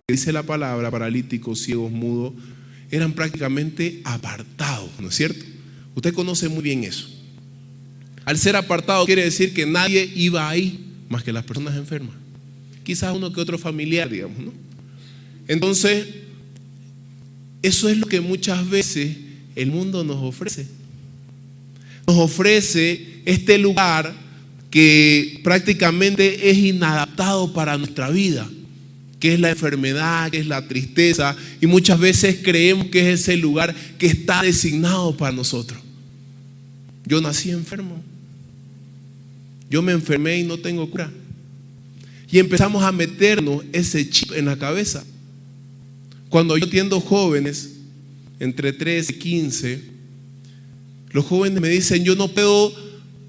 dice la palabra, paralíticos, ciegos, mudos, eran prácticamente apartados, ¿no es cierto? Usted conoce muy bien eso. Al ser apartado quiere decir que nadie iba ahí más que las personas enfermas. Quizás uno que otro familiar, digamos, ¿no? Entonces, eso es lo que muchas veces el mundo nos ofrece. Nos ofrece este lugar que prácticamente es inadaptado para nuestra vida, que es la enfermedad, que es la tristeza, y muchas veces creemos que es ese lugar que está designado para nosotros. Yo nací enfermo, yo me enfermé y no tengo cura. Y empezamos a meternos ese chip en la cabeza. Cuando yo atiendo jóvenes, entre 13 y 15, los jóvenes me dicen: yo no puedo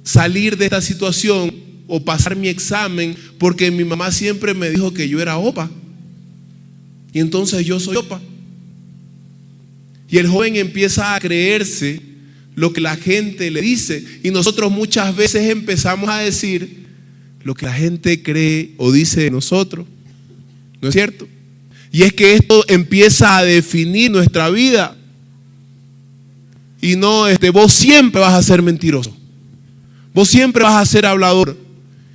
salir de esta situación o pasar mi examen porque mi mamá siempre me dijo que yo era OPA. Y entonces yo soy OPA. Y el joven empieza a creerse lo que la gente le dice. Y nosotros muchas veces empezamos a decir lo que la gente cree o dice de nosotros. ¿No es cierto? Y es que esto empieza a definir nuestra vida. Y no, vos siempre vas a ser mentiroso. Vos siempre vas a ser hablador.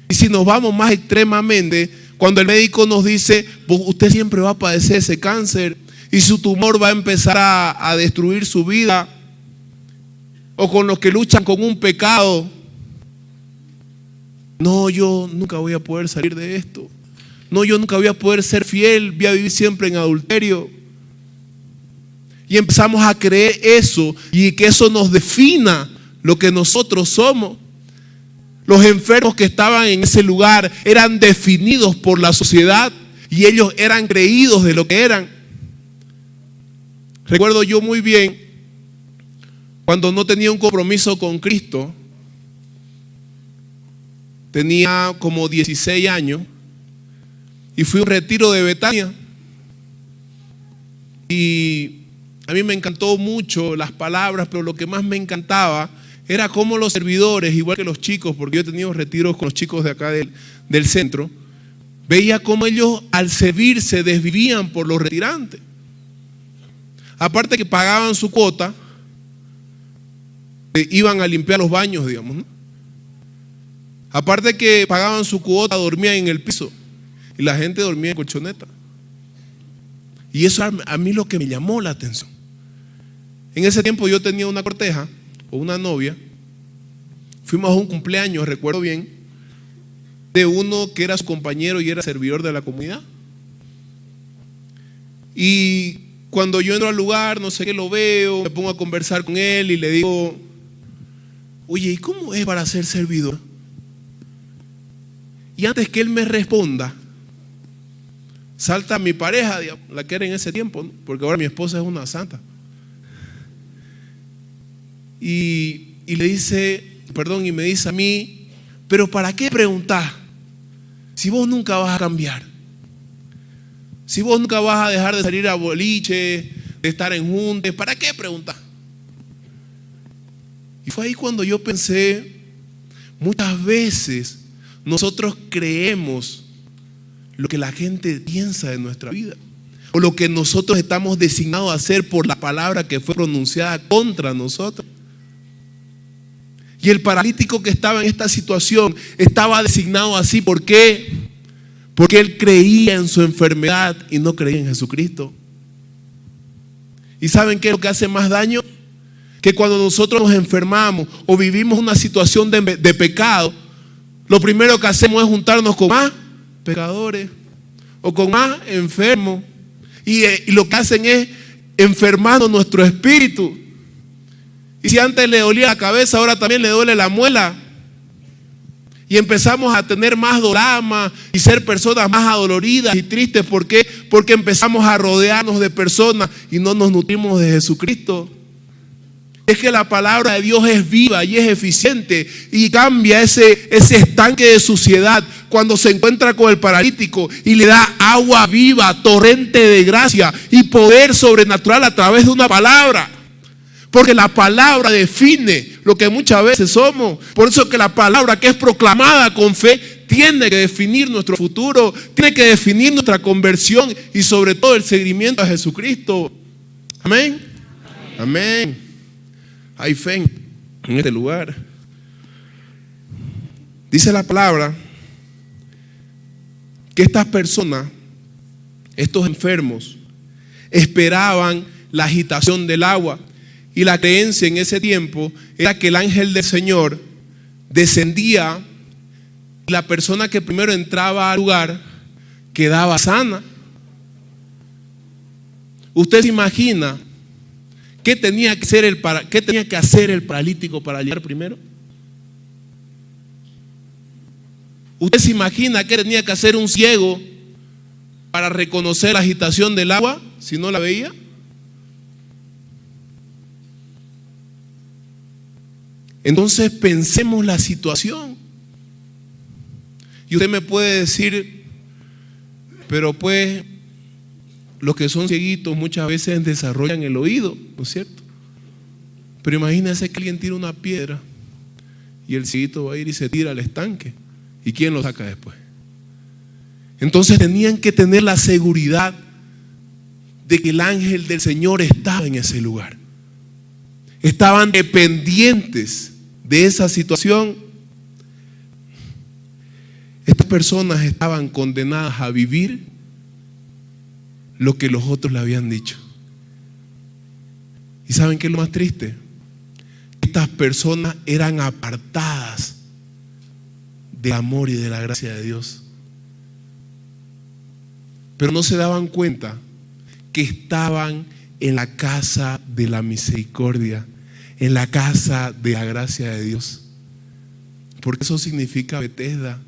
Y si nos vamos más extremadamente, cuando el médico nos dice: usted siempre va a padecer ese cáncer y su tumor va a empezar a destruir su vida. O con los que luchan con un pecado: no, yo nunca voy a poder salir de esto. No, yo nunca voy a poder ser fiel, voy a vivir siempre en adulterio. Y empezamos a creer eso, y que eso nos defina lo que nosotros somos. Los enfermos que estaban en ese lugar eran definidos por la sociedad, y ellos eran creídos de lo que eran. Recuerdo yo muy bien cuando no tenía un compromiso con Cristo. Tenía como 16 años y fui a un retiro de Betania. Y a mí me encantó mucho las palabras, pero lo que más me encantaba era cómo los servidores, igual que los chicos, porque yo he tenido retiros con los chicos de acá del centro, veía cómo ellos al servir se desvivían por los retirantes. Aparte que pagaban su cuota, iban a limpiar los baños, digamos, ¿no? Aparte que pagaban su cuota, dormían en el piso y la gente dormía en colchoneta. Y eso a mí lo que me llamó la atención. En ese tiempo yo tenía una corteja o una novia. Fuimos a un cumpleaños, recuerdo bien, de uno que era su compañero y era servidor de la comunidad. Y cuando yo entro al lugar, no sé qué, lo veo, me pongo a conversar con él y le digo: oye, ¿y cómo es para ser servidor? Y antes que él me responda, salta mi pareja, la que era en ese tiempo, ¿no? Porque ahora mi esposa es una santa. Y le dice, y me dice a mí: pero ¿para qué preguntar? Si vos nunca vas a cambiar. Si vos nunca vas a dejar de salir a boliche, de estar en juntes, ¿para qué preguntar? Y fue ahí cuando yo pensé: muchas veces nosotros creemos lo que la gente piensa de nuestra vida, o lo que nosotros estamos designados a hacer por la palabra que fue pronunciada contra nosotros. Y el paralítico que estaba en esta situación estaba designado así. ¿Por qué? Porque él creía en su enfermedad y no creía en Jesucristo. ¿Y saben qué es lo que hace más daño? Que cuando nosotros nos enfermamos o vivimos una situación de pecado, lo primero que hacemos es juntarnos con más pecadores o con más enfermos, y lo que hacen es enfermando nuestro espíritu. Y si antes le dolía la cabeza, ahora también le duele la muela. Y empezamos a tener más drama y ser personas más adoloridas y tristes. ¿Por qué? Porque empezamos a rodearnos de personas y no nos nutrimos de Jesucristo. Es que la palabra de Dios es viva y es eficiente y cambia ese estanque de suciedad cuando se encuentra con el paralítico y le da agua viva, torrente de gracia y poder sobrenatural a través de una palabra. Porque la palabra define lo que muchas veces somos. Por eso que la palabra que es proclamada con fe tiene que definir nuestro futuro, tiene que definir nuestra conversión y sobre todo el seguimiento a Jesucristo. Amén. Amén. Hay fe en este lugar. Dice la palabra que estas personas, estos enfermos, esperaban la agitación del agua. Y la creencia en ese tiempo era que el ángel del Señor descendía y la persona que primero entraba al lugar quedaba sana. ¿Usted se imagina qué tenía que hacer el paralítico para llegar primero? ¿Usted se imagina qué tenía que hacer un ciego para reconocer la agitación del agua si no la veía? Entonces pensemos la situación. Y usted me puede decir, pero pues los que son cieguitos muchas veces desarrollan el oído, ¿no es cierto? Pero imagínense que alguien tira una piedra y el cieguito va a ir y se tira al estanque. ¿Y quién lo saca después? Entonces tenían que tener la seguridad de que el ángel del Señor estaba en ese lugar. Estaban dependientes de esa situación. Estas personas estaban condenadas a vivir lo que los otros le habían dicho. ¿Y saben qué es lo más triste? Estas personas eran apartadas del amor y de la gracia de Dios. Pero no se daban cuenta que estaban en la casa de la misericordia, en la casa de la gracia de Dios. Porque eso significa Betesda,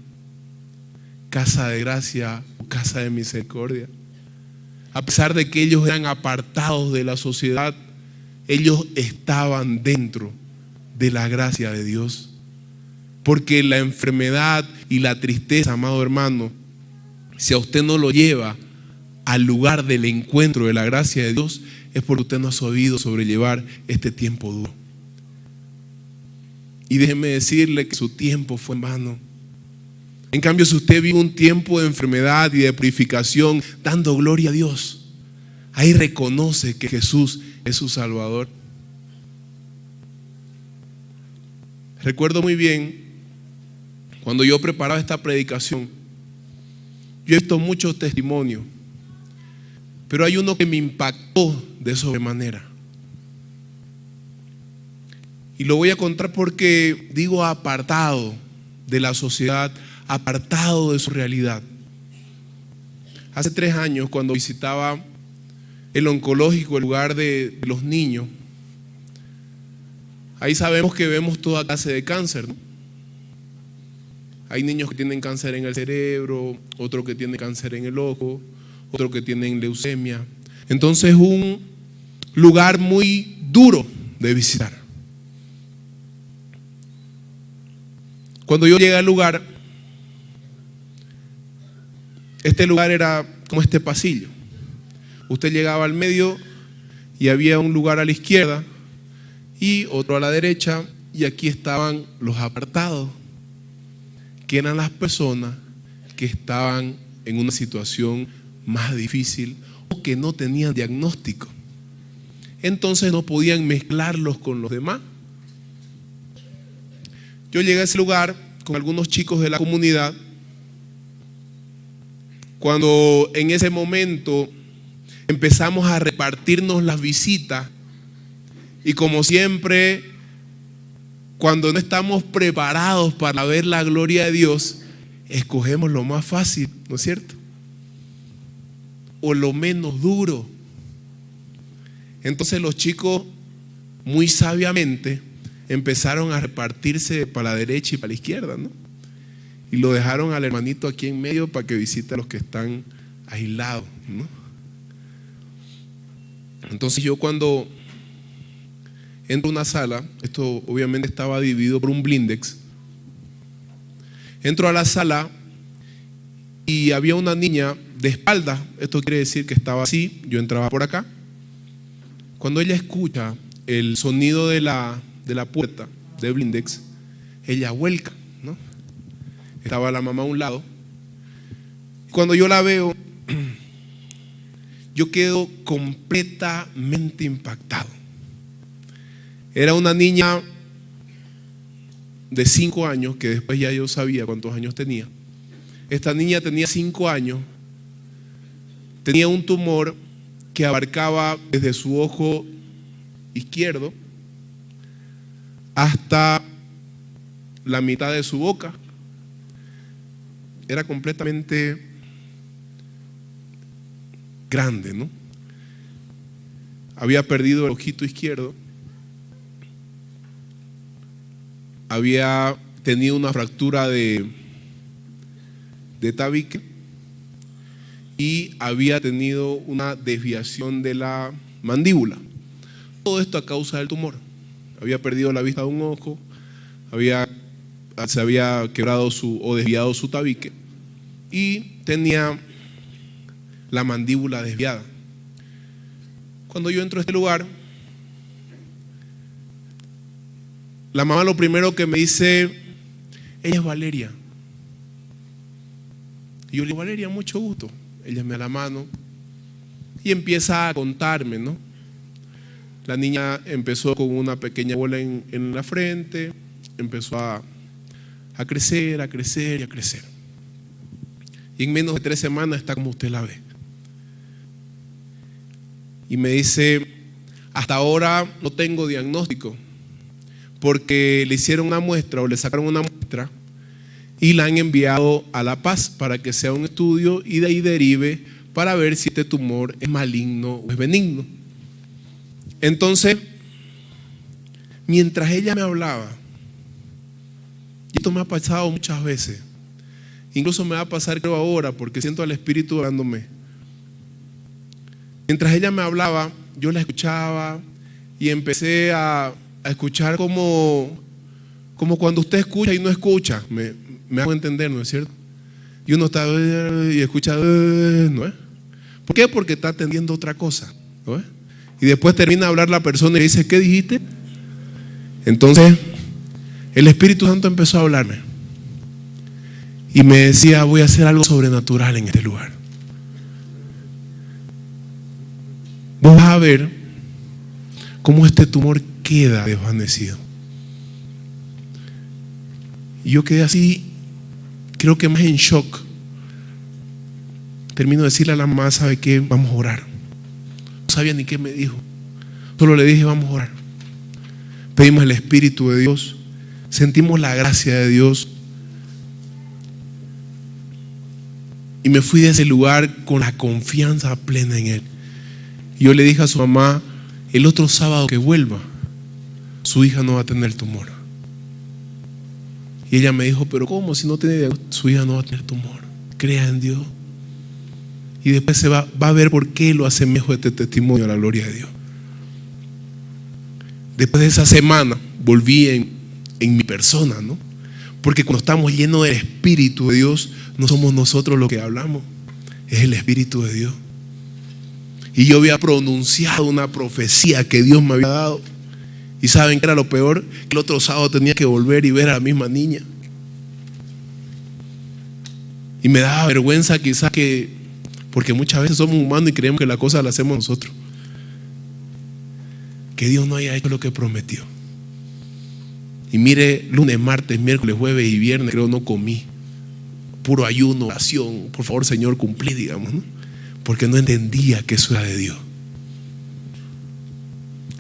casa de gracia o casa de misericordia. A pesar de que ellos eran apartados de la sociedad, ellos estaban dentro de la gracia de Dios. Porque la enfermedad y la tristeza, amado hermano, si a usted no lo lleva al lugar del encuentro de la gracia de Dios, es porque usted no ha sabido sobrellevar este tiempo duro. Y déjeme decirle que su tiempo fue en vano. En cambio, si usted vive un tiempo de enfermedad y de purificación, dando gloria a Dios, ahí reconoce que Jesús es su Salvador. Recuerdo muy bien cuando yo preparaba esta predicación, yo he visto muchos testimonios, pero hay uno que me impactó de sobremanera. Y lo voy a contar porque digo apartado de la sociedad, apartado de su realidad. Hace 3 años, cuando visitaba el oncológico, el lugar de los niños, ahí sabemos que vemos toda clase de cáncer, ¿no? Hay niños que tienen cáncer en el cerebro, otros que tienen cáncer en el ojo, otros que tienen leucemia. Entonces, un lugar muy duro de visitar. Cuando yo llegué al lugar, este lugar era como este pasillo. Usted llegaba al medio y había un lugar a la izquierda y otro a la derecha, y aquí estaban los apartados, que eran las personas que estaban en una situación más difícil o que no tenían diagnóstico. Entonces no podían mezclarlos con los demás. Yo llegué a ese lugar con algunos chicos de la comunidad, cuando en ese momento empezamos a repartirnos las visitas, y como siempre, cuando no estamos preparados para ver la gloria de Dios, escogemos lo más fácil, ¿no es cierto? O lo menos duro. Entonces los chicos muy sabiamente empezaron a repartirse para la derecha y para la izquierda, ¿no? Y lo dejaron al hermanito aquí en medio para que visite a los que están aislados, ¿no? Entonces yo, cuando entro a una sala, esto obviamente estaba dividido por un blindex, entro a la sala y había una niña de espalda. Esto quiere decir que estaba así, yo entraba por acá. Cuando ella escucha el sonido de la puerta de blindex, ella vuelca, ¿no? Estaba la mamá a un lado. Cuando yo la veo, yo quedo completamente impactado. Era una niña de 5 años, que después ya yo sabía cuántos años tenía. Esta niña tenía 5 años, tenía un tumor que abarcaba desde su ojo izquierdo hasta la mitad de su boca. Era completamente grande, ¿no? Había perdido el ojito izquierdo, había tenido una fractura de tabique y había tenido una desviación de la mandíbula. Todo esto a causa del tumor. Había perdido la vista de un ojo, se había quebrado o desviado su tabique y tenía la mandíbula desviada. Cuando yo entro a este lugar, la mamá lo primero que me dice: ella es Valeria. Y yo le digo: Valeria, mucho gusto. Ella me da la mano y empieza a contarme, ¿no? La niña empezó con una pequeña bola en la frente, empezó a crecer, a crecer y a crecer. Y en menos de 3 semanas está como usted la ve. Y me dice: hasta ahora no tengo diagnóstico, porque le hicieron una muestra o le sacaron una muestra y la han enviado a La Paz para que sea un estudio y de ahí derive para ver si este tumor es maligno o es benigno. Entonces, mientras ella me hablaba, y esto me ha pasado muchas veces, incluso me va a pasar creo ahora porque siento al Espíritu hablándome. Mientras ella me hablaba, yo la escuchaba y empecé a escuchar como cuando usted escucha y no escucha. Me hago entender, ¿no es cierto? Y uno está y escucha, ¿no es? ¿Por qué? Porque está atendiendo otra cosa, ¿no es? Y después termina de hablar la persona y dice: ¿qué dijiste? Entonces el Espíritu Santo empezó a hablarme y me decía: voy a hacer algo sobrenatural en este lugar. Vos vas a ver cómo este tumor queda desvanecido. Y yo quedé así, creo que más en shock. Termino de decirle a la mamá: ¿sabe qué? Vamos a orar. No sabía ni qué me dijo, solo le dije: vamos a orar. Pedimos el Espíritu de Dios, sentimos la gracia de Dios y me fui de ese lugar con la confianza plena en Él. Y yo le dije a su mamá: el otro sábado que vuelva, su hija no va a tener tumor. Y ella me dijo: pero ¿cómo? Si no tiene, su hija no va a tener tumor. Crea en Dios. Y después se va a ver por qué lo asemejo este testimonio a la gloria de Dios. Después de esa semana volví en mi persona, ¿no? Porque cuando estamos llenos del Espíritu de Dios, no somos nosotros los que hablamos, es el Espíritu de Dios. Y yo había pronunciado una profecía que Dios me había dado. ¿Y saben qué era lo peor? Que el otro sábado tenía que volver y ver a la misma niña. Y me daba vergüenza quizás porque muchas veces somos humanos y creemos que la cosa la hacemos nosotros. Que Dios no haya hecho lo que prometió. Y mire, lunes, martes, miércoles, jueves y viernes creo no comí. Puro ayuno, oración. Por favor, Señor, cumplí, digamos, ¿no? Porque no entendía que eso era de Dios.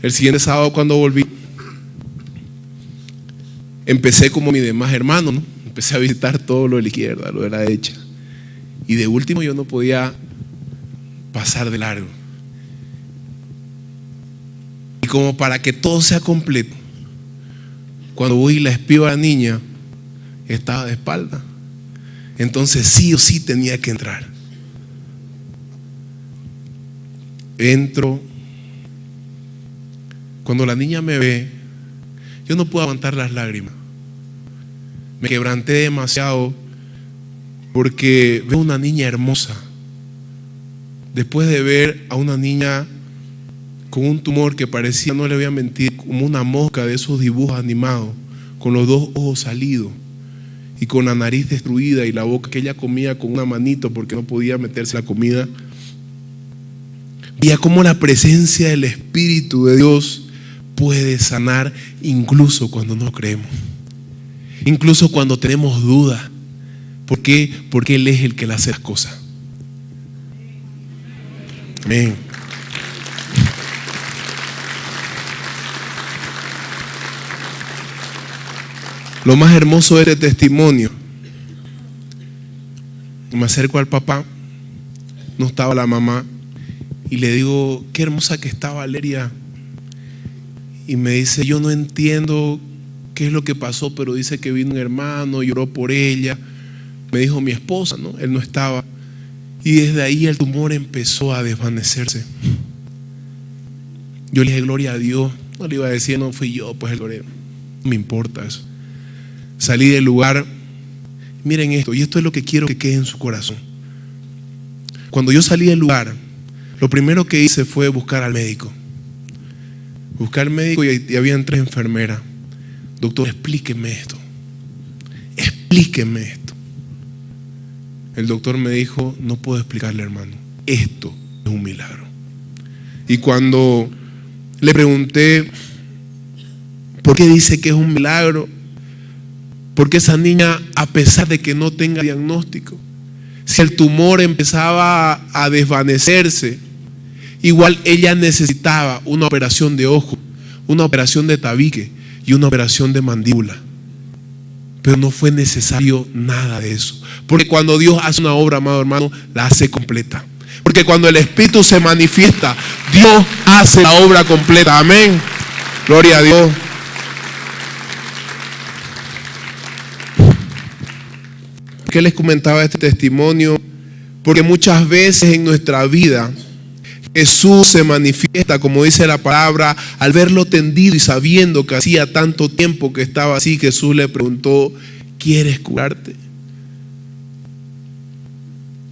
El siguiente sábado cuando volví, empecé como mis demás hermanos, ¿no? Empecé a visitar todo lo de la izquierda, lo de la derecha. Y de último yo no podía pasar de largo. Y como para que todo sea completo, cuando voy y la espío a la niña, estaba de espalda. Entonces sí o sí tenía que entrar. Entro. Cuando la niña me ve, yo no puedo aguantar las lágrimas. Me quebranté demasiado porque veo una niña hermosa. Después de ver a una niña con un tumor que parecía, no le voy a mentir, como una mosca de esos dibujos animados, con los dos ojos salidos y con la nariz destruida y la boca que ella comía con una manito porque no podía meterse la comida. Veía cómo la presencia del Espíritu de Dios puede sanar incluso cuando no creemos, incluso cuando tenemos dudas. ¿Por qué? Porque Él es el que le hace las cosas. Amén. Lo más hermoso de este testimonio, me acerco al papá, no estaba la mamá, y le digo, qué hermosa que está Valeria. Y me dice, yo no entiendo qué es lo que pasó, pero dice que vino un hermano, lloró por ella. Me dijo mi esposa, ¿no? Él no estaba. Y desde ahí el tumor empezó a desvanecerse. Yo le dije, gloria a Dios. No le iba a decir, no fui yo, pues no me importa eso. Salí del lugar. Miren esto, y esto es lo que quiero que quede en su corazón. Cuando yo salí del lugar, lo primero que hice fue buscar al médico. Buscar al médico y habían 3 enfermeras. Doctor, explíqueme esto. Explíqueme esto. El doctor me dijo, no puedo explicarle, hermano. Esto es un milagro. Y cuando le pregunté, ¿por qué dice que es un milagro? Porque esa niña, a pesar de que no tenga diagnóstico, si el tumor empezaba a desvanecerse, igual ella necesitaba una operación de ojo, una operación de tabique y una operación de mandíbula. Pero no fue necesario nada de eso. Porque cuando Dios hace una obra, amado hermano, la hace completa. Porque cuando el Espíritu se manifiesta, Dios hace la obra completa. Amén. Gloria a Dios. ¿Por qué les comentaba este testimonio? Porque muchas veces en nuestra vida Jesús se manifiesta, como dice la palabra, al verlo tendido y sabiendo que hacía tanto tiempo que estaba así. Jesús le preguntó, ¿quieres curarte?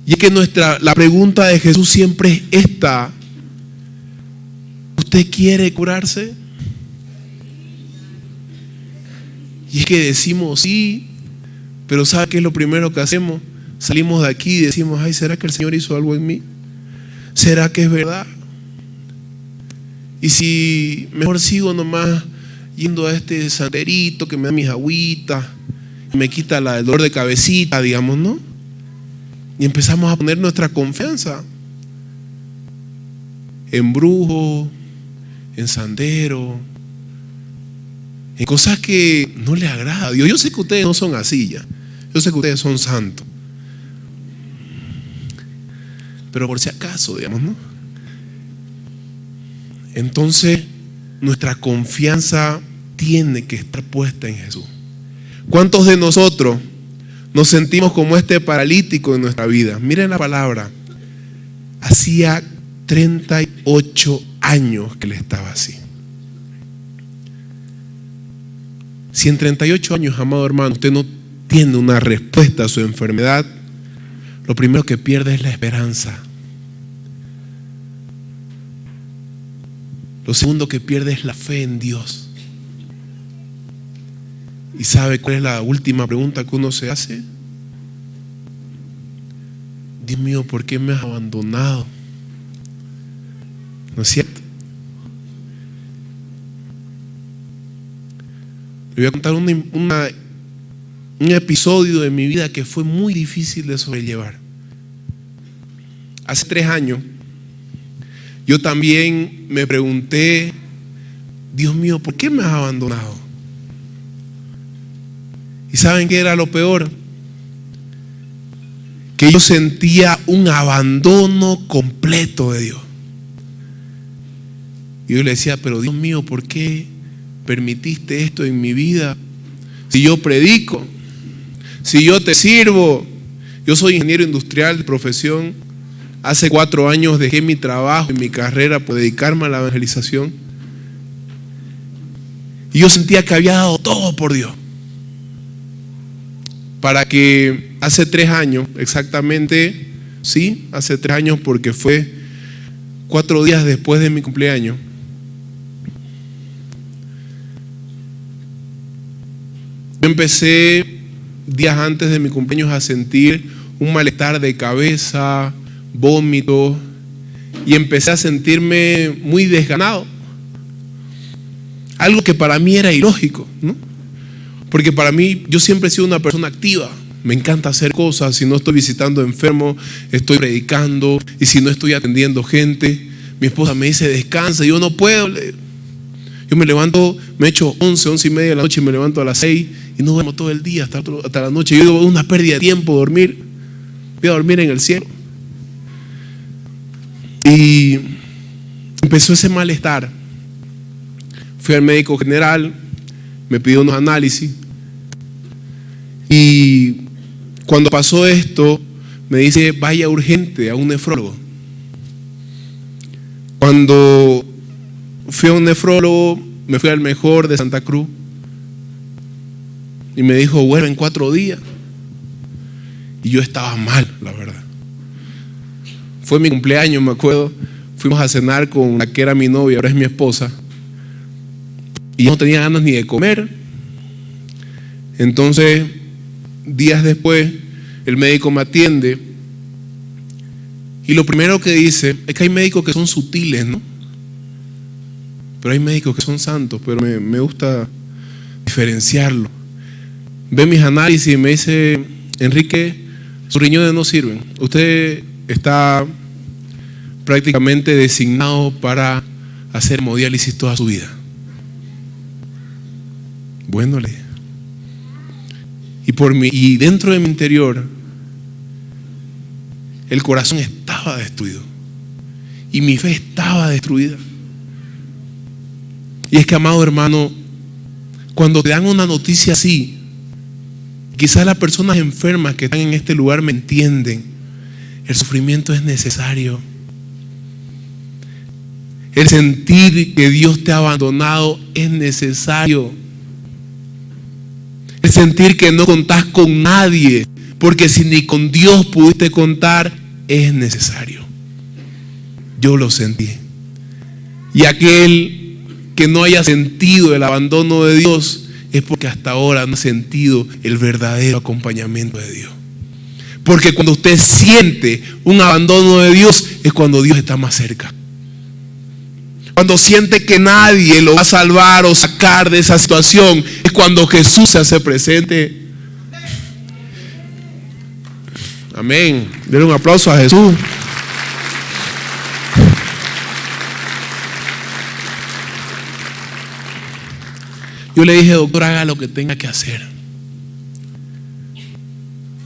Y es que la pregunta de Jesús siempre es esta: ¿usted quiere curarse? Y es que decimos sí, pero ¿sabe qué es lo primero que hacemos? Salimos de aquí y decimos, ay, ¿será que el Señor hizo algo en mí? ¿Será que es verdad? Y si mejor sigo nomás yendo a este santerito que me da mis agüitas y me quita el dolor de cabecita, digamos, ¿no? Y empezamos a poner nuestra confianza en brujo, en sandero, en cosas que no le agrada a Dios. Yo sé que ustedes no son así ya. Yo sé que ustedes son santos. Pero por si acaso, digamos, ¿no? Entonces, nuestra confianza tiene que estar puesta en Jesús. ¿Cuántos de nosotros nos sentimos como este paralítico en nuestra vida? Miren la palabra. Hacía 38 años que él estaba así. Si en 38 años, amado hermano, usted no tiene una respuesta a su enfermedad, lo primero que pierde es la esperanza. Lo segundo que pierde es la fe en Dios. ¿Y sabe cuál es la última pregunta que uno se hace? Dios mío, ¿por qué me has abandonado? ¿No es cierto? Le voy a contar un episodio de mi vida que fue muy difícil de sobrellevar. Hace 3 años, yo también me pregunté, Dios mío, ¿por qué me has abandonado? ¿Y saben qué era lo peor? Que yo sentía un abandono completo de Dios. Y yo le decía, pero Dios mío, ¿por qué permitiste esto en mi vida? Si yo predico, si yo te sirvo, yo soy ingeniero industrial de profesión. Hace 4 años dejé mi trabajo y mi carrera por dedicarme a la evangelización. Y yo sentía que había dado todo por Dios. Para que hace 3 años, exactamente, sí, hace 3 años, porque fue 4 días después de mi cumpleaños, yo empecé días antes de mi cumpleaños a sentir un malestar de cabeza, vómito, y empecé a sentirme muy desganado. Algo que para mí era ilógico, ¿no? Porque para mí, yo siempre he sido una persona activa. Me encanta hacer cosas. Si no estoy visitando enfermos, estoy predicando. Y si no estoy atendiendo gente, mi esposa me dice descansa. Yo no puedo. Yo me levanto, me echo 11 y media de la noche y me levanto a las 6 y no duermo todo el día hasta la noche. Yo digo, es una pérdida de tiempo dormir. Voy a dormir en el cielo. Y empezó ese malestar. Fui al médico general, me pidió unos análisis. Y cuando pasó esto, me dice, vaya urgente a un nefrólogo. Cuando fui a un nefrólogo, me fui al mejor de Santa Cruz. Y me dijo, vuelve en 4 días. Y yo estaba mal, la verdad. Fue mi cumpleaños, me acuerdo. Fuimos a cenar con la que era mi novia, ahora es mi esposa. Y yo no tenía ganas ni de comer. Entonces, días después, el médico me atiende. Y lo primero que dice es que hay médicos que son sutiles, ¿no? Pero hay médicos que son santos, pero me gusta diferenciarlo. Ve mis análisis y me dice, Enrique, sus riñones no sirven. Usted está prácticamente designado para hacer hemodiálisis toda su vida. Bueno, le y dentro de mi interior el corazón estaba destruido y mi fe estaba destruida. Y es que, amado hermano, cuando te dan una noticia así, quizás las personas enfermas que están en este lugar me entienden. El sufrimiento es necesario. El sentir que Dios te ha abandonado es necesario. El sentir que no contás con nadie, porque si ni con Dios pudiste contar, es necesario. Yo lo sentí. Y aquel que no haya sentido el abandono de Dios es porque hasta ahora no ha sentido el verdadero acompañamiento de Dios. Porque cuando usted siente un abandono de Dios es cuando Dios está más cerca. Cuando siente que nadie lo va a salvar o sacar de esa situación es cuando Jesús se hace presente. Amén. Denle un aplauso a Jesús. Yo le dije, doctor, haga lo que tenga que hacer.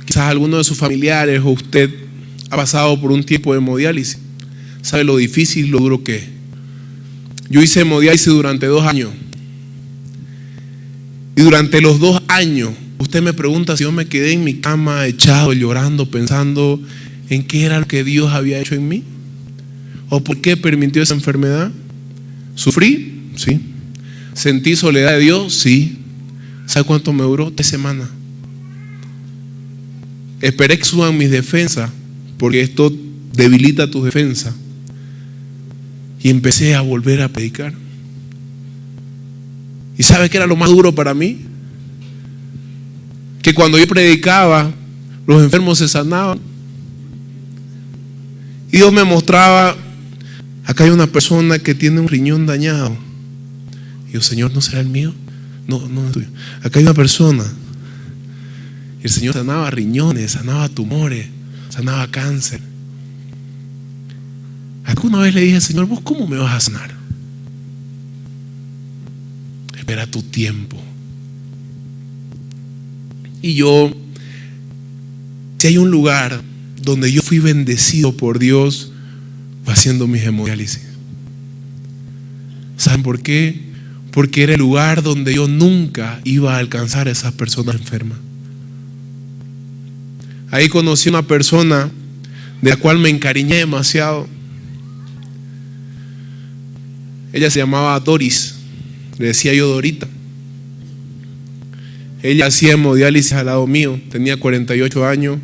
Quizás alguno de sus familiares o usted ha pasado por un tiempo de hemodiálisis. Sabe lo difícil, lo duro que es. Yo hice hemodiálisis durante 2 años. Y durante los 2 años, usted me pregunta si yo me quedé en mi cama echado, llorando, pensando en qué era lo que Dios había hecho en mí. ¿O por qué permitió esa enfermedad? ¿Sufrí? Sí. ¿Sentí soledad de Dios? Sí. ¿Sabe cuánto me duró? 3 semanas. Esperé que suban mis defensas, porque esto debilita tus defensas. Y empecé a volver a predicar. ¿Y sabe qué era lo más duro para mí? Que cuando yo predicaba, los enfermos se sanaban. Y Dios me mostraba, acá hay una persona que tiene un riñón dañado. Y yo, Señor, ¿no será el mío? No es tuyo. Acá hay una persona. Y el Señor sanaba riñones, sanaba tumores, sanaba cáncer. Alguna vez le dije, Señor, ¿vos cómo me vas a sanar? Espera tu tiempo. Y yo, si hay un lugar donde yo fui bendecido por Dios, fue haciendo mis hemodiálisis. ¿Saben por qué? Porque era el lugar donde yo nunca iba a alcanzar a esas personas enfermas. Ahí conocí a una persona de la cual me encariñé demasiado. Ella se llamaba Doris, le decía yo Dorita. Ella hacía hemodiálisis al lado mío, tenía 48 años,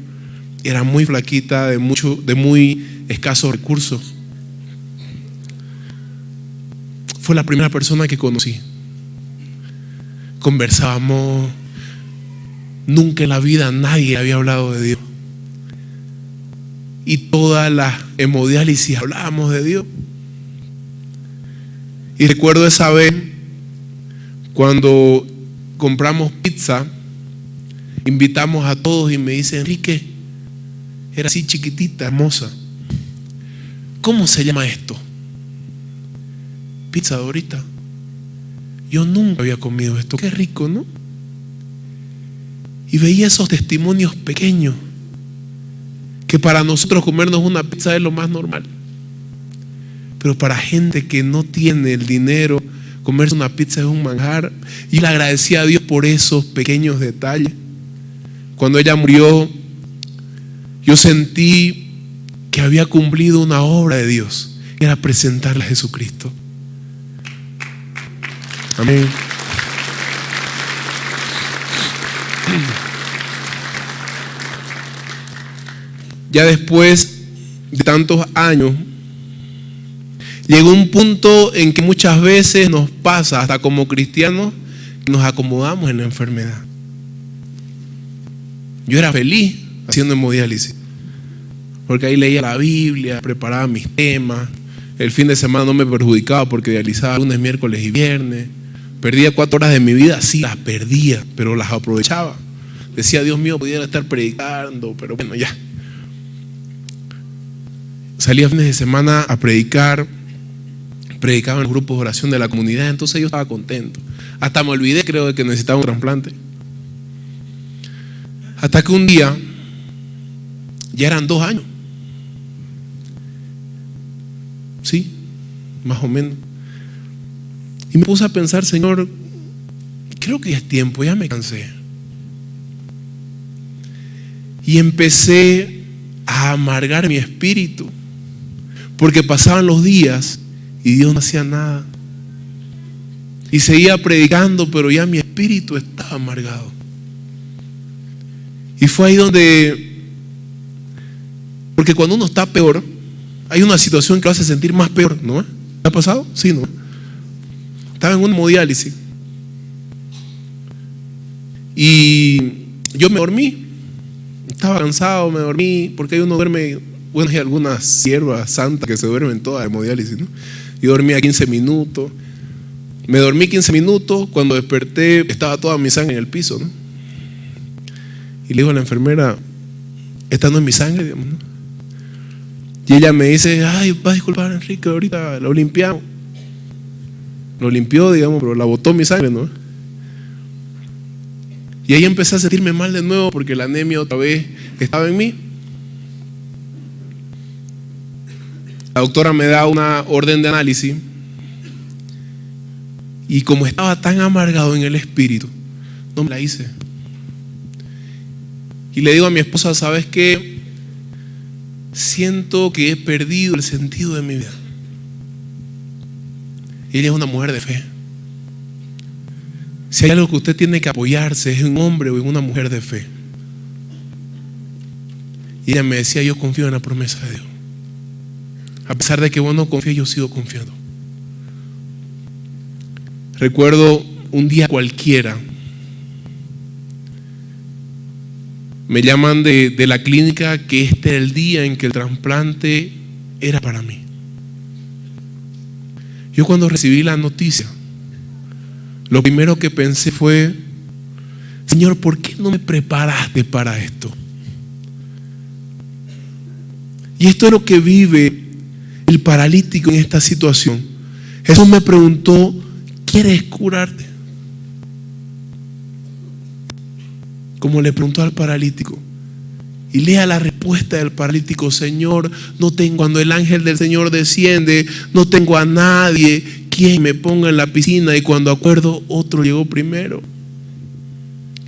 era muy flaquita, de muy escasos recursos. fue la primera persona que conocí. Conversábamos. Nunca en la vida nadie había hablado de Dios. Y todas las hemodiálisis hablábamos de Dios. Y recuerdo esa vez cuando compramos pizza, invitamos a todos y me dice: Enrique, era así chiquitita, hermosa, ¿cómo se llama esto? Pizza Dorita. Yo nunca había comido esto, qué rico, ¿no? Y veía esos testimonios pequeños, que para nosotros comernos una pizza es lo más normal, pero para gente que no tiene el dinero, comerse una pizza es un manjar. Y le agradecía a Dios por esos pequeños detalles. Cuando ella murió, yo sentí que había cumplido una obra de Dios, que era presentarle a Jesucristo. Amén. Ya después de tantos años, llegó un punto en que muchas veces nos pasa, hasta como cristianos, que nos acomodamos en la enfermedad. Yo era feliz haciendo hemodiálisis, porque ahí leía la Biblia, preparaba mis temas. El fin de semana no me perjudicaba porque dializaba lunes, miércoles y viernes. Perdía 4 horas de mi vida, sí, las perdía, pero las aprovechaba. Decía: Dios mío, pudiera estar predicando, pero bueno, ya. Salía fines de semana a predicar, predicaba en los grupos de oración de la comunidad, entonces yo estaba contento. Hasta me olvidé, creo, de que necesitaba un trasplante. Hasta que un día, ya eran 2 años, sí, más o menos, y me puse a pensar: Señor, creo que ya es tiempo, ya me cansé. Y empecé a amargar mi espíritu, porque pasaban los días y Dios no hacía nada. Y seguía predicando, pero ya mi espíritu estaba amargado. Y fue ahí donde, porque cuando uno está peor, hay una situación que lo hace sentir más peor, ¿no? ¿Te ha pasado? Sí, ¿no? Estaba en una hemodiálisis y yo me dormí. Estaba cansado, me dormí, porque hay uno duerme, bueno, hay algunas siervas santas que se duermen todas de hemodiálisis, ¿no? Yo dormía 15 minutos. Me dormí 15 minutos, cuando desperté estaba toda mi sangre en el piso, ¿no? Y le digo a la enfermera: esta no es mi sangre, digamos, ¿no? Y ella me dice: ay, va a disculpar, Enrique, ahorita lo limpiamos. Lo limpió, digamos, pero la botó mi sangre, ¿no? Y ahí empecé a sentirme mal de nuevo, porque la anemia otra vez estaba en mí. La doctora me da una orden de análisis, y como estaba tan amargado en el espíritu, no me la hice. Y le digo a mi esposa: ¿sabes qué? Siento que he perdido el sentido de mi vida. Ella es una mujer de fe. Si hay algo que usted tiene que apoyarse, es en un hombre o en una mujer de fe. Y ella me decía: yo confío en la promesa de Dios. A pesar de que vos no confíes, yo sigo confiando. Recuerdo un día cualquiera, me llaman de la clínica que este era el día en que el trasplante era para mí. Yo cuando recibí la noticia, lo primero que pensé fue: Señor, ¿por qué no me preparaste para esto? Y esto es lo que vive el paralítico en esta situación. Jesús me preguntó: ¿quieres curarte? Como le preguntó al paralítico. Y lea la respuesta del paralítico: Señor, no tengo, cuando el ángel del Señor desciende, no tengo a nadie quien me ponga en la piscina, y cuando acuerdo, otro llegó primero.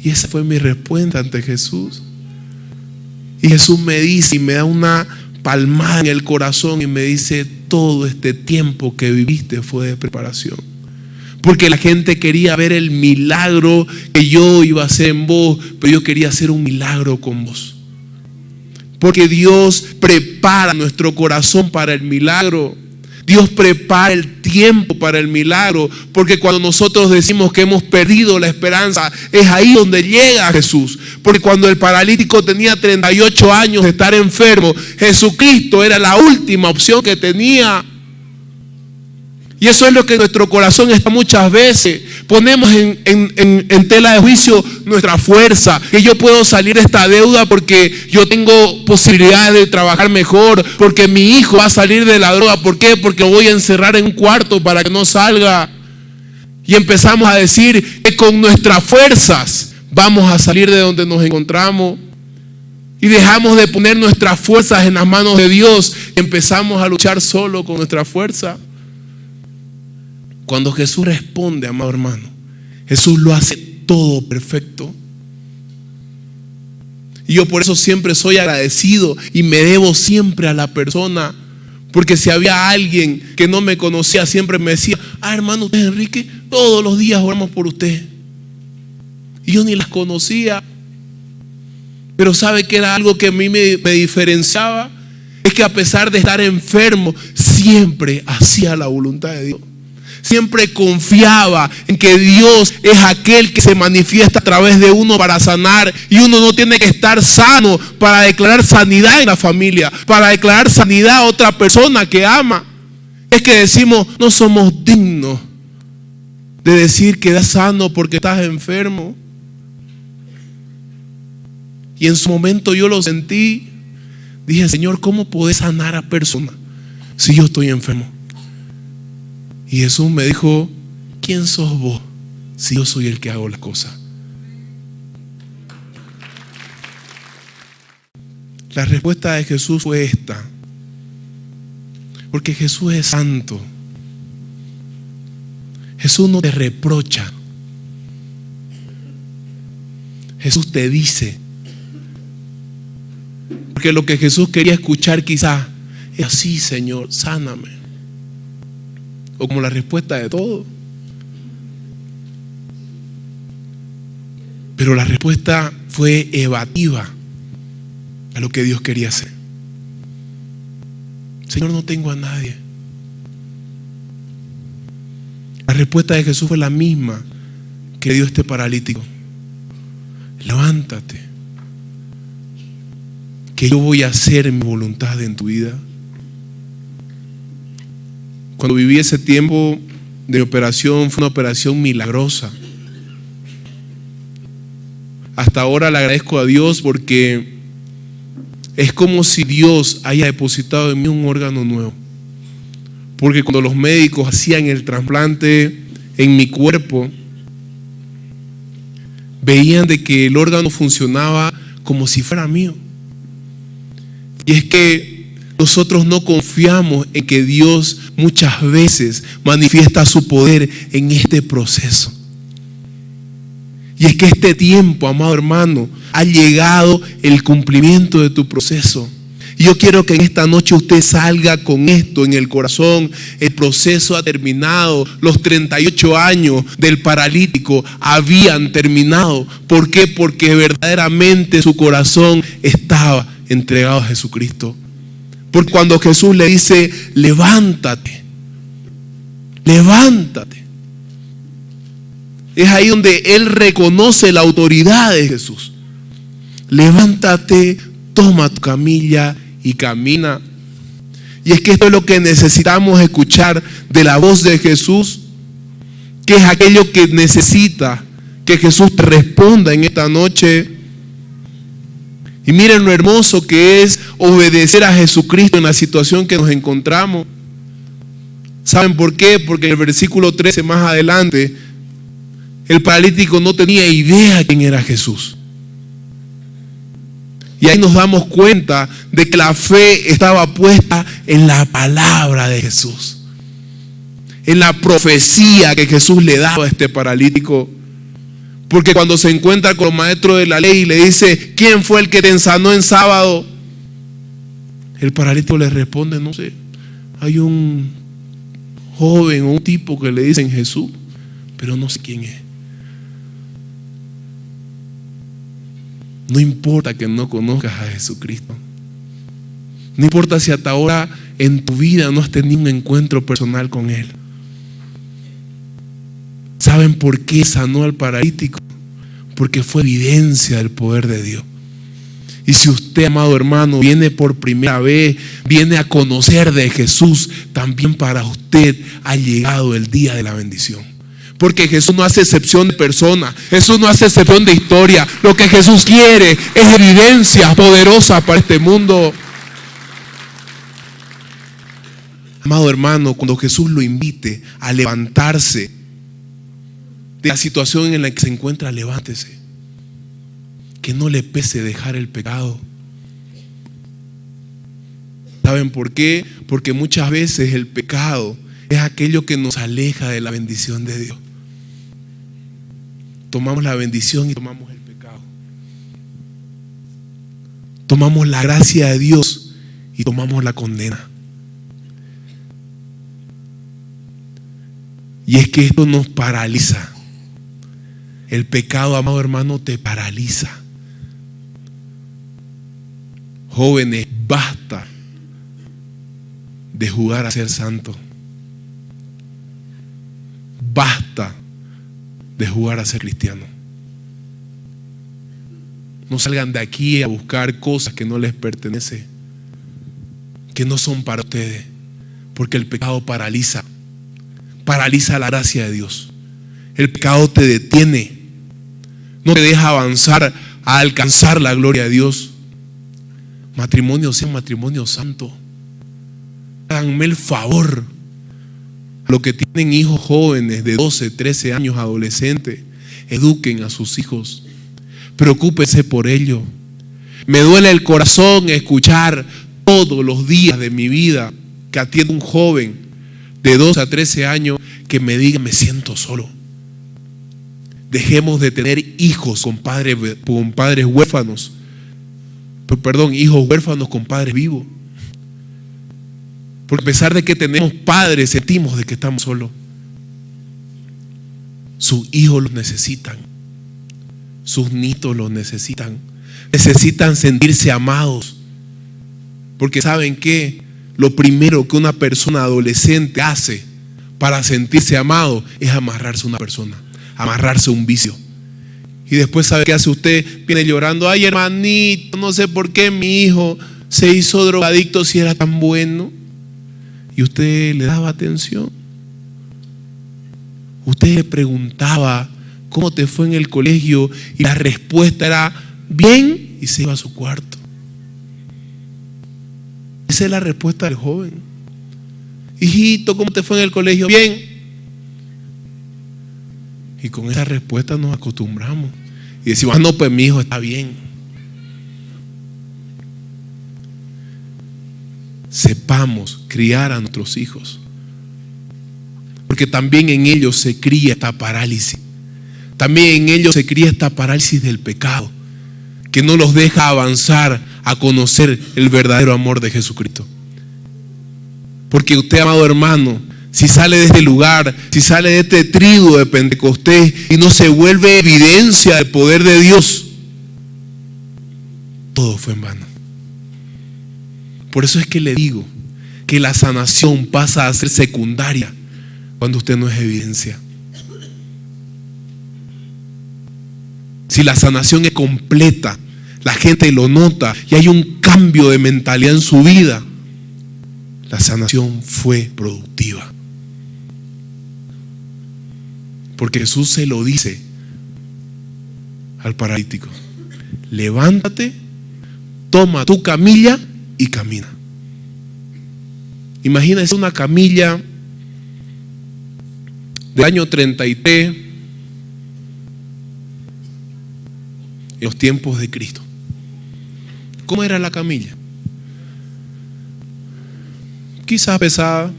Y esa fue mi respuesta ante Jesús. Y Jesús me dice, y me da una palmada en el corazón, y me dice: todo este tiempo que viviste fue de preparación, porque la gente quería ver el milagro que yo iba a hacer en vos, pero yo quería hacer un milagro con vos. Porque Dios prepara nuestro corazón para el milagro. Dios prepara el tiempo para el milagro, porque cuando nosotros decimos que hemos perdido la esperanza, es ahí donde llega Jesús. Porque cuando el paralítico tenía 38 años de estar enfermo, Jesucristo era la última opción que tenía. Y eso es lo que en nuestro corazón está muchas veces. Ponemos en tela de juicio nuestra fuerza, que yo puedo salir de esta deuda porque yo tengo posibilidades de trabajar mejor, porque mi hijo va a salir de la droga. ¿Por qué? Porque lo voy a encerrar en un cuarto para que no salga. Y empezamos a decir que con nuestras fuerzas vamos a salir de donde nos encontramos. Y dejamos de poner nuestras fuerzas en las manos de Dios y empezamos a luchar solo con nuestra fuerza. Cuando Jesús responde, amado hermano, Jesús lo hace todo perfecto. Y yo por eso siempre soy agradecido y me debo siempre a la persona. Porque si había alguien que no me conocía, siempre me decía: hermano, usted Enrique, todos los días oramos por usted. Y yo ni las conocía. Pero ¿sabe que era algo que a mí me diferenciaba? Es que a pesar de estar enfermo, siempre hacía la voluntad de Dios. Siempre confiaba en que Dios es aquel que se manifiesta a través de uno para sanar. Y uno no tiene que estar sano para declarar sanidad en la familia, para declarar sanidad a otra persona que ama. Es que decimos: no somos dignos de decir que estás sano porque estás enfermo. Y en su momento yo lo sentí. Dije: Señor, ¿cómo podés sanar a personas si yo estoy enfermo? Y Jesús me dijo: ¿quién sos vos si yo soy el que hago las cosas? La respuesta de Jesús fue esta: porque Jesús es santo. Jesús no te reprocha. Jesús te dice. Porque lo que Jesús quería escuchar quizás es: así, Señor, sáname. O como la respuesta de todo. Pero la respuesta fue evasiva a lo que Dios quería hacer. Señor, no tengo a nadie. La respuesta de Jesús fue la misma que dio este paralítico: levántate, que yo voy a hacer mi voluntad en tu vida. Cuando viví ese tiempo de operación, fue una operación milagrosa. Hasta ahora le agradezco a Dios, porque es como si Dios haya depositado en mí un órgano nuevo. Porque cuando los médicos hacían el trasplante en mi cuerpo, veían de que el órgano funcionaba como si fuera mío. Y es que nosotros no confiamos en que Dios muchas veces manifiesta su poder en este proceso. Y es que este tiempo, amado hermano, ha llegado el cumplimiento de tu proceso. Y yo quiero que en esta noche usted salga con esto en el corazón: el proceso ha terminado. Los 38 años del paralítico habían terminado. ¿Por qué? Porque verdaderamente su corazón estaba entregado a Jesucristo. Porque cuando Jesús le dice: levántate, levántate, es ahí donde él reconoce la autoridad de Jesús. Levántate, toma tu camilla y camina. Y es que esto es lo que necesitamos escuchar de la voz de Jesús, que es aquello que necesita que Jesús te responda en esta noche. Y miren lo hermoso que es obedecer a Jesucristo en la situación que nos encontramos. ¿Saben por qué? Porque en el versículo 13 más adelante, el paralítico no tenía idea quién era Jesús. Y ahí nos damos cuenta de que la fe estaba puesta en la palabra de Jesús, en la profecía que Jesús le daba a este paralítico. Porque cuando se encuentra con los maestros de la ley y le dice: ¿quién fue el que te sanó en sábado? El paralítico le responde: no sé, hay un joven o un tipo que le dicen Jesús, pero no sé quién es. No importa que no conozcas a Jesucristo. No importa si hasta ahora en tu vida no has tenido un encuentro personal con Él. ¿Saben por qué sanó al paralítico? Porque fue evidencia del poder de Dios. Y si usted, amado hermano, viene por primera vez, viene a conocer de Jesús, también para usted ha llegado el día de la bendición. Porque Jesús no hace excepción de persona, Jesús no hace excepción de historia. Lo que Jesús quiere es evidencia poderosa para este mundo. Amado hermano, cuando Jesús lo invite a levantarse de la situación en la que se encuentra, levántese. Que no le pese dejar el pecado. ¿Saben por qué? Porque muchas veces el pecado es aquello que nos aleja de la bendición de Dios. Tomamos la bendición y tomamos el pecado. Tomamos la gracia de Dios y tomamos la condena. Y es que esto nos paraliza. El pecado, amado hermano, te paraliza. Jóvenes, basta de jugar a ser santo. Basta de jugar a ser cristiano. No salgan de aquí a buscar cosas que no les pertenecen, que no son para ustedes, porque el pecado paraliza la gracia de Dios. El pecado te detiene, no te deja avanzar a alcanzar la gloria de Dios. Matrimonio sea un matrimonio santo. Háganme el favor, los que tienen hijos jóvenes de 12, 13 años, adolescentes, eduquen a sus hijos, preocúpense por ellos. Me duele el corazón escuchar todos los días de mi vida que atiende un joven de 12 a 13 años que me diga: me siento solo. Dejemos de tener hijos con padres huérfanos. Hijos huérfanos con padres vivos. Porque a pesar de que tenemos padres, sentimos de que estamos solos. Sus hijos los necesitan. Sus nietos los necesitan. Necesitan sentirse amados. Porque ¿saben qué? Lo primero que una persona adolescente hace para sentirse amado es amarrarse a una persona, amarrarse a un vicio. Y después, ¿sabe qué hace usted? Viene llorando: ay, hermanito, no sé por qué mi hijo se hizo drogadicto si era tan bueno. Y usted le daba atención. Usted le preguntaba: ¿cómo te fue en el colegio? Y la respuesta era: bien, y se iba a su cuarto. Esa es la respuesta del joven. Hijito, ¿cómo te fue en el colegio? Bien. Y con esa respuesta nos acostumbramos y decimos: no, pues mi hijo está bien. Sepamos criar a nuestros hijos, porque también en ellos se cría esta parálisis. También en ellos se cría esta parálisis del pecado, que no los deja avanzar a conocer el verdadero amor de Jesucristo. Porque usted, amado hermano, si sale de este lugar, si sale de este trigo de Pentecostés y no se vuelve evidencia del poder de Dios, todo fue en vano. Por eso es que le digo que la sanación pasa a ser secundaria cuando usted no es evidencia. Si la sanación es completa, la gente lo nota y hay un cambio de mentalidad en su vida, la sanación fue productiva. Porque Jesús se lo dice al paralítico: levántate, toma tu camilla y camina. Imagínense una camilla del año 33, en los tiempos de Cristo. ¿Cómo era la camilla? Quizás pesada.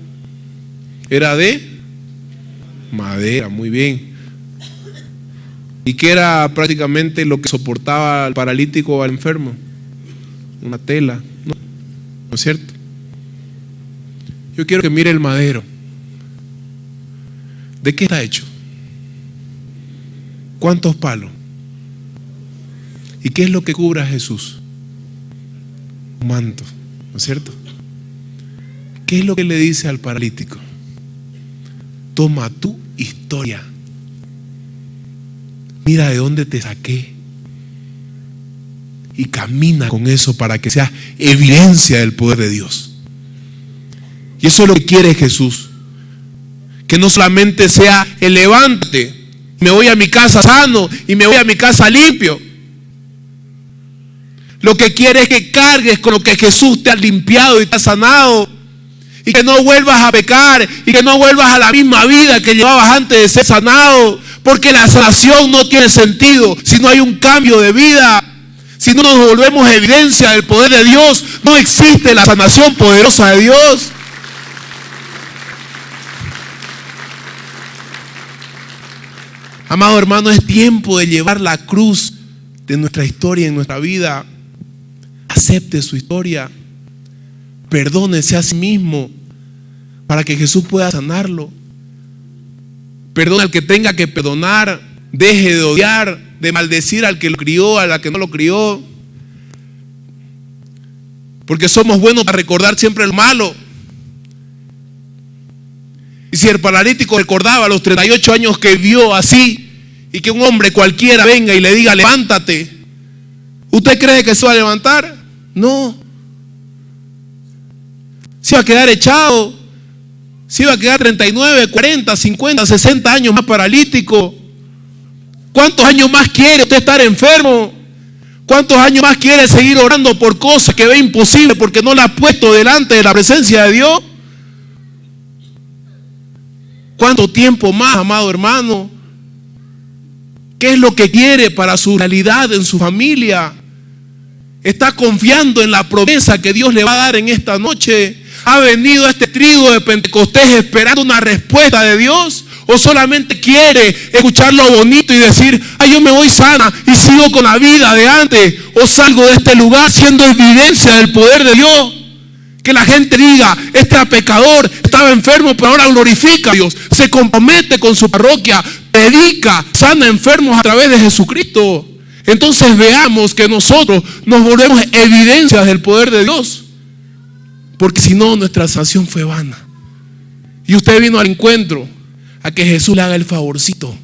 Era de madera, muy bien. ¿Y qué era prácticamente lo que soportaba al paralítico o al enfermo? Una tela, ¿no? ¿No es cierto? Yo quiero que mire el madero. ¿De qué está hecho? ¿Cuántos palos? ¿Y qué es lo que cubre a Jesús? Un manto, ¿no es cierto? ¿qué es lo que le dice al paralítico? Toma tu historia. Mira de dónde te saqué. Y camina con eso para que sea evidencia del poder de Dios. Y eso es lo que quiere Jesús. Que no solamente sea el levante, me voy a mi casa sano y me voy a mi casa limpio. Lo que quiere es que cargues con lo que Jesús te ha limpiado y te ha sanado. Y que no vuelvas a pecar y que no vuelvas a la misma vida que llevabas antes de ser sanado. Porque la sanación no tiene sentido si no hay un cambio de vida. Si no nos volvemos evidencia del poder de Dios, no existe la sanación poderosa de Dios. Amado hermano, es tiempo de llevar la cruz de nuestra historia en nuestra vida. Acepte su historia. Perdónese a sí mismo para que Jesús pueda sanarlo. Perdona al que tenga que perdonar. Deje de odiar, de maldecir al que lo crió, a la que no lo crió. Porque somos buenos para recordar siempre lo malo. Y si el paralítico recordaba los 38 años que vivió así, y que un hombre cualquiera venga y le diga levántate, ¿usted cree que se va a levantar? No. Se va a quedar echado. Se va a quedar 39, 40, 50, 60 años más paralítico. ¿Cuántos años más quiere usted estar enfermo? ¿Cuántos años más quiere seguir orando por cosas que ve imposible porque no la ha puesto delante de la presencia de Dios? ¿Cuánto tiempo más, amado hermano? ¿Qué es lo que quiere para su realidad en su familia? ¿Está confiando en la promesa que Dios le va a dar en esta noche? ¿Ha venido a este trigo de Pentecostés esperando una respuesta de Dios? ¿O solamente quiere escuchar lo bonito y decir, yo me voy sana y sigo con la vida de antes? ¿O salgo de este lugar siendo evidencia del poder de Dios? Que la gente diga, este era pecador, estaba enfermo, pero ahora glorifica a Dios. Se compromete con su parroquia, predica, sana enfermos a través de Jesucristo. Entonces veamos que nosotros nos volvemos evidencias del poder de Dios. Porque si no, nuestra sanación fue vana. Y usted vino al encuentro a que Jesús le haga el favorcito.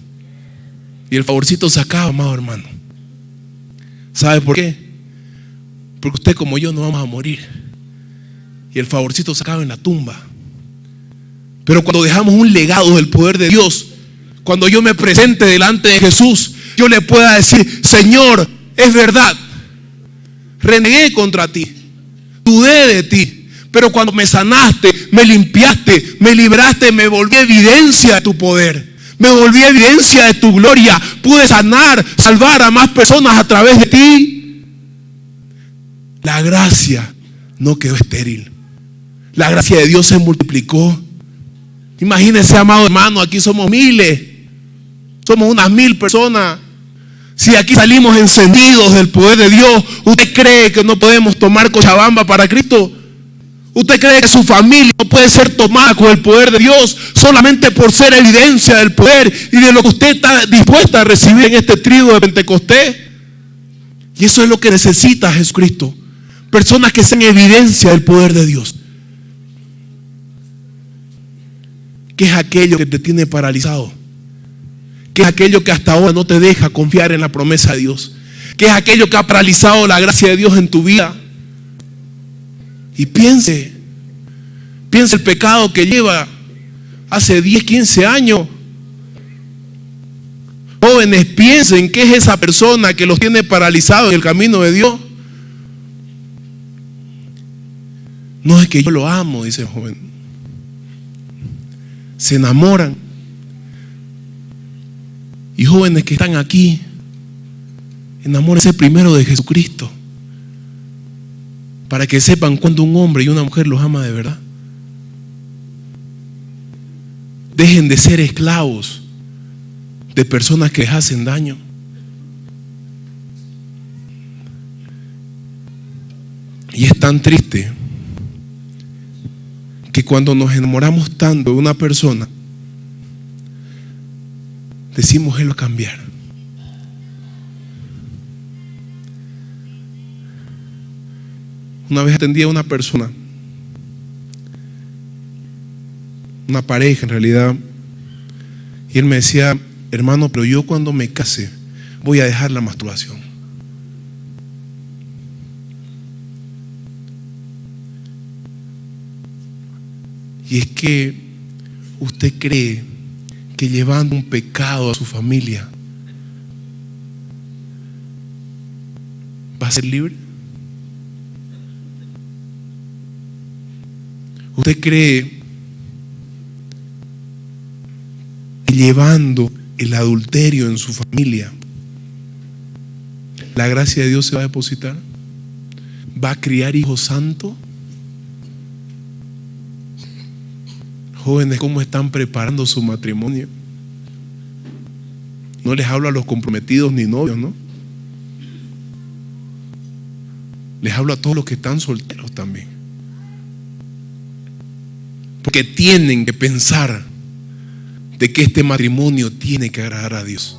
Y el favorcito se acaba, amado hermano. ¿Sabe por qué? Porque usted como yo no vamos a morir. Y el favorcito se acaba en la tumba. Pero cuando dejamos un legado del poder de Dios, cuando yo me presente delante de Jesús, yo le pueda decir, Señor, es verdad, renegué contra ti, dudé de ti. Pero cuando me sanaste, me limpiaste, me libraste, me volví evidencia de tu poder. Me volví evidencia de tu gloria. Pude sanar, salvar a más personas a través de ti. La gracia no quedó estéril. La gracia de Dios se multiplicó. Imagínense, amado hermano, aquí somos miles. Somos unas 1000 personas. Si aquí salimos encendidos del poder de Dios, ¿usted cree que no podemos tomar Cochabamba para Cristo? ¿Usted cree que su familia no puede ser tomada con el poder de Dios solamente por ser evidencia del poder y de lo que usted está dispuesta a recibir en este trigo de Pentecostés? Y eso es lo que necesita Jesucristo. Personas que sean evidencia del poder de Dios. ¿Qué es aquello que te tiene paralizado? ¿Qué es aquello que hasta ahora no te deja confiar en la promesa de Dios? ¿Qué es aquello que ha paralizado la gracia de Dios en tu vida? Y piense el pecado que lleva hace 10, 15 años. Jóvenes, piensen qué es esa persona que los tiene paralizados en el camino de Dios. No es que yo lo amo, dice el joven. Se enamoran. Y jóvenes que están aquí, enamórense primero de Jesucristo, para que sepan cuando un hombre y una mujer los ama de verdad. Dejen de ser esclavos de personas que les hacen daño. Y es tan triste que cuando nos enamoramos tanto de una persona, decimos Él va a cambiar. Una vez atendí a una persona una pareja en realidad, y él me decía: hermano, pero yo cuando me case voy a dejar la masturbación. Y es que usted cree que llevando un pecado a su familia va a ser libre. ¿Usted cree que llevando el adulterio en su familia la gracia de Dios se va a depositar? ¿Va a criar hijos santos? Jóvenes, ¿cómo están preparando su matrimonio? No les hablo a los comprometidos ni novios, ¿no? Les hablo a todos los que están solteros también. Porque tienen que pensar de que este matrimonio tiene que agradar a Dios.